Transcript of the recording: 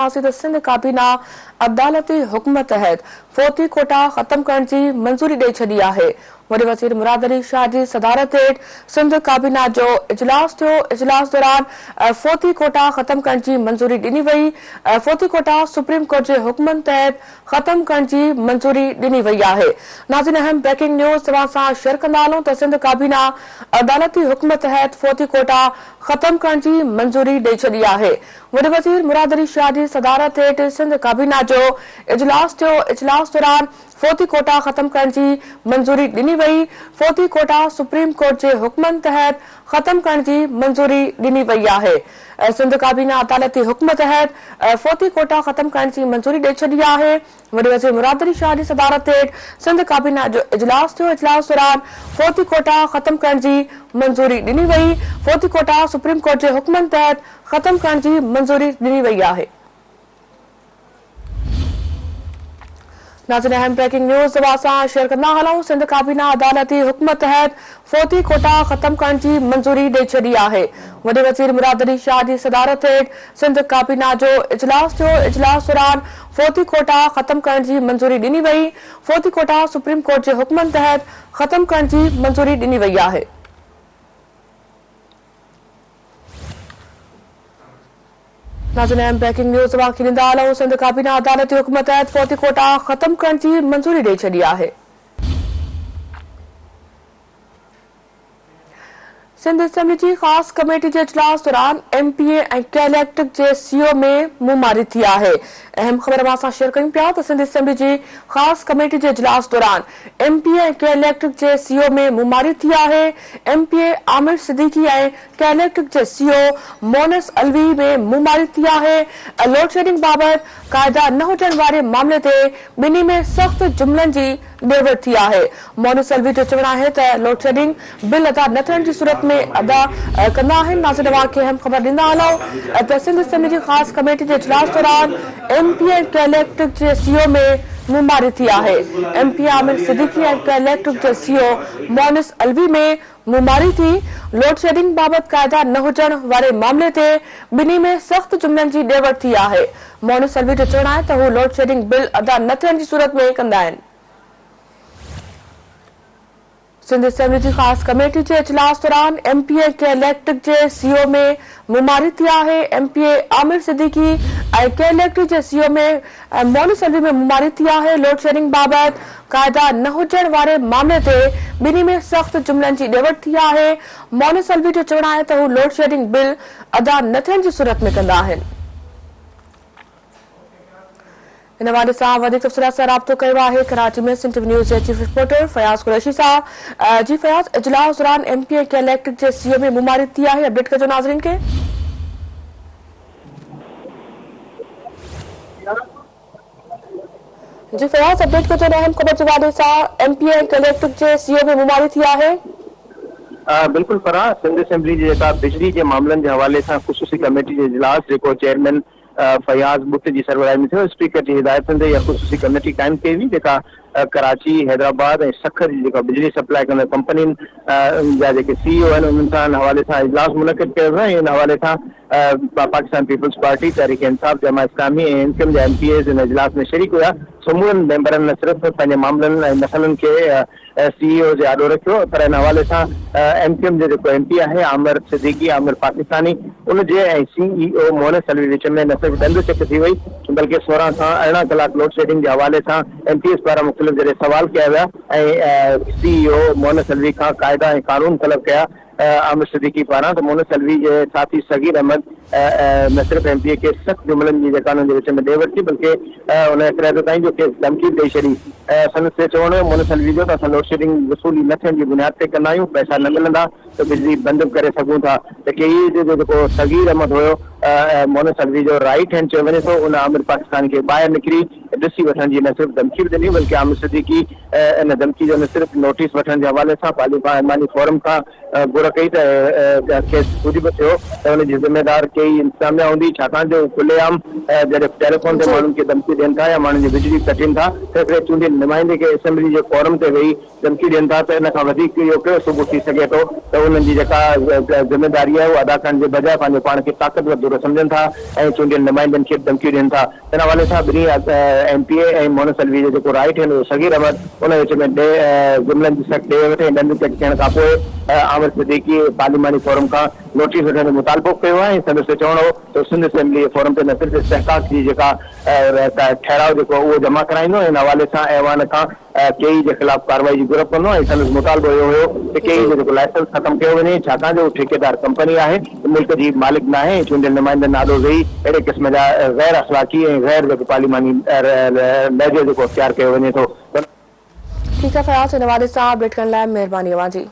सिंध काबीना अदालती हुक्म तहत फोती कोटा खत्म करण की मंजूरी ॾेई छॾी आहे। वॾे वज़ीर मुराद अली शाह जी सदारत हेठ सिंध काबीना जो इजलास थियो। इजलास दौरान फोती कोटा खत्म करण की मंजूरी ॾिनी वई। फोती कोटा सुप्रीम कोर्ट के हुक्मन तहत खत्म करण की मंजूरी ॾिनी वई आहे। नाज़रीन, अहम ब्रेकिंग न्यूज़ तव्हां सां शेयर कंदा हलूं त सिंध काबीना अदालती हुक्म तहत फोती कोटा खत्म करण की मंजूरी ॾेई छॾी आहे। वॾे वज़ीर मुराद अली शाह जी सदारत हेठ सिंध काबीना जो इजलास थियो। इजलास दौरान फोती कोटा खत्म करण की मंजूरी ॾिनी वई। फोती कोटा सुप्रीम कोर्ट के हुक्मन तहत खत्म करण की मंजूरी ॾिनी वई आहे। सिंध काबीना अदालती हुक्म तहत फोती कोटा खत्म करण की मंजूरी ॾेई छॾी आहे। वॾे वज़ीर मुराद अली शाह जी सदारत हेठ सिंध काबीना जो इजलास थियो। इजलास दौरान फोती कोटा खत्म करण की मंजूरी ॾिनी वई। फोती कोटा सुप्रीम कोर्ट के हुक्मन तहत खत्म करण की मंजूरी ॾिनी वई आहे। नाज़रीन, अहम ब्रेकिंग न्यूज़ तव्हां सां शेयर कंदा हलूं। सिंध काबीना अदालती हुक्म तहत फोती कोटा खत्म करण की मंजूरी ॾेई छॾी आहे। वॾे वज़ीर मुराद अली शाह जी सदारत हेठ सिंध काबीना जो इजलास थियो। इजलास दौरान फोती कोटा खत्म करण की मंजूरी ॾिनी वई। फोती कोटा सुप्रीम कोर्ट के हुक्मन तहत खत्म करण की मंजूरी ॾिनी वई आहे। नाज़रीन, अहम ब्रेकिंग न्यूज़ तव्हां खे ॾींदा हलूं। सिंध काबीना अदालती हुक्म तहत फोती कोटा खत्म करण की मंजूरी ॾेई छॾी आहे। सिंध असेंबली की खास कमेटी के इजलास दौरान MPA और कैलेक्टर के CO में मुंहमारी थी है। अहम खबर असां शेयर कयूं पिया तो सिंध असेंबली की खास कमेटी के इजलास दौरान MPA और कैलेक्टर के CO में मुंहमारी थी है। MPA आमिर सिद्दीकी और कैलेक्टर के CO मोनस अलवी में मुंहमारी थी है। लोड शेडिंग बाबत कायदा न हुजण वारे मामले ते बिनी में सख्त जुमलन की ॾेवड़ थी है। मोनस अलवी जो चवण है तो लोड शेडिंग बिल अदा न थियण की सूरत में अदा कंदा आहिनि। नाज़रीन, तव्हांखे अहम ख़बर ॾींदा हलूं त सिंध असेंबली की खास कमेटी के इजलास दौरान MPA कैलेक्टर के CO में मुंहमारी थी है। MPA आमिर सिद्दीकी और कैलेक्टर के CO मोनस अलवी में मुंहमारी थी। लोड शेडिंग बाबत कायदा न हुजण वारे मामले ते बिनी में सख्त जुमलन की ॾेवड़ थी है। मोनस अलवी जो चवण है तो हू लोड शेडिंग बिल अदा न थियण की सूरत में कंदा आहिनि। सिंध असेंबली की खास कमेटी के इजलास दौरान MPA कैलेक्टर के CO में मुंहमारी थी है। MPA आमिर सिद्दीकी और कैलेक्टर के CO में मोनस अलवी में मुंहमारी थी है। लोड शेडिंग बाबत कायदा न हुजण वारे मामले ते बिनी में सख्त जुमलन की ॾेवड़ थी है। मोनस अलवी जो चवण है तो हू लोड शेडिंग बिल अदा न थियण की सूरत में कंदा आहिनि। इन हवाले से वधीक तफ़सीलात सां राब्तो कयो आहे कराची में सिंध न्यूज़ के चीफ रिपोर्टर फयाज कुरैशी साहब। जी फयाज, इजलास दौरान MPA कैलेक्टर के CO में मुंहमारी थी है, अपडेट कजो नाज़रीन के। जी फयाज, अपडेट कजो अहम खबर के हवाले से MPA कैलेक्टर के CO में मुंहमारी थी है। बिल्कुल फराह, सिंध असेंबली जेका बिजली के मामलन के हवाले से ख़ुसूसी कमेटी के इजलास जो चेयरमैन फयाज बुट की सरबराही में थो, स्पीकर की हिदायतन ते यह ख़ुसूसी कमेटी कायम कई हुई जेका कराची, हैदराबाद और सखर जी बिजली सप्लाई कंदड़ कंपनी जा जेके CEO आहिनि उन्हनि सां हवाले सां इजलास मुनक़िद कयो वियो। इन हवाले सां पाकिस्तान पीपल्स पार्टी, तहरीक इंसाफ, जमा इस्लामी ऐं इनकम जा MPAs इन इजलास में शरीक हुआ। समूरनि मेंबरनि न सिर्फ़ पंहिंजे मामलनि ऐं मसइलनि खे CEO जे आॾो रखियो, पर इन हवाले सां MQM जो जेको MP आहे आमिर सिद्दीकी, आमिर पाकिस्तानी, उनजे ऐं CEO मोनस अलवी विच में न सिर्फ़ ॾंद चिक थी वई बल्कि 16 सां 18 कलाक लोड शेडिंग के हवाले सां MPAs पारां मुख़्तलिफ़ जॾहिं सवाल किया विया ऐं CEO मोनस अलवी खां क़ायदा ऐं कानून तलब कया आमिर सिद्दीकी पारां, तो मोनस अलवी के साथी सगीर अहमद न सिर्फ MPA के सख्त जुमलन की जेका उन्हनि जे विच में ॾेवड़ थी बल्कि उन हिकिड़े ताईं जो केस धमकी ॾेई छॾी। संदसि ते चवण हुयो मोनस अलवी जो त असां लोड शेडिंग वसूली न थियण जी बुनियाद ते कंदा आहियूं, पैसा न मिलंदा तो बिजली बंद करे सघूं था। त केई जो जेको सगीर अहमद हुयो मोनस अलवी जो राइट हैंड चयो वञे थो, उन आमिर पाकिस्तान के ॿाहिरि निकिरी ॾिसी वठण जी न सिर्फ़ धमकी बि ॾिनी बल्कि आमिर सिद्दीकी इन धमकी जो न सिर्फ़ नोटिस वठण के हवाले सां पार्लिमानी फोरम का घुर कई त खेस ॿुधी पियो थियो त हुनजी ज़िम्मेदार कई इंतज़ामिया हूंदी, छाकाणि जो खुलेआम जॾहिं टेलीफोन ते माण्हुनि खे धमकी ॾियनि था या माण्हुनि जी बिजली कटीनि था त हिकिड़े चूंडियल नुमाइंदे खे असेंबली जे फोरम ते वेही धमकी ॾियनि था त इन खां वधीक इहो कहिड़ो सबूत थी सघे थो त उन्हनि जी जेका ज़िम्मेदारी आहे उहा अदा करण जे बजाय पंहिंजे पाण खे ताक़तवर दूर सम्झनि था ऐं चूंडियल नुमाइंदनि खे धमकियूं ॾियनि था। इन हवाले सां ॿिन्ही MPA ऐं मोहम्मद अलवी जो जेको राइट आहिनि उहो सगीर अहमद उन विच में जुमिलनि जी सख़्त ॾे वठे ॾंड थियण खां पोइ आमिर सिद्दीकी पार्लिमानी फोरम खां नोटिस वठण जो मुतालबो कयो आहे ऐं संदसि चवणो हो त सिंध असेंबली फोरम ते न सिर्फ़ु इस्तेहक़ाक़ जी जेका ठहराव जेको उहो जमा कराईंदो इन हवाले सां ऐवान खां केई जे ख़िलाफ़ कार्रवाई जी घुर कंदो ऐं संदसि मुतालबो इहो हुयो त केई जो जेको लाइसेंस ख़तमु कयो वञे, छाकाणि जो ठेकेदार कंपनी आहे, मुल्क जी मालिक न आहे। चूंडियल नुमाइंदनि नालो वेही अहिड़े क़िस्म जा गैर अख़लाक़ी ऐं गैर जेको पार्लिमानी लहजो जेको अख़्तियार कयो वञे थो। ठीक है फयाज, इन हवाले सां अपडेट करण लाइ महिरबानी अवां जी।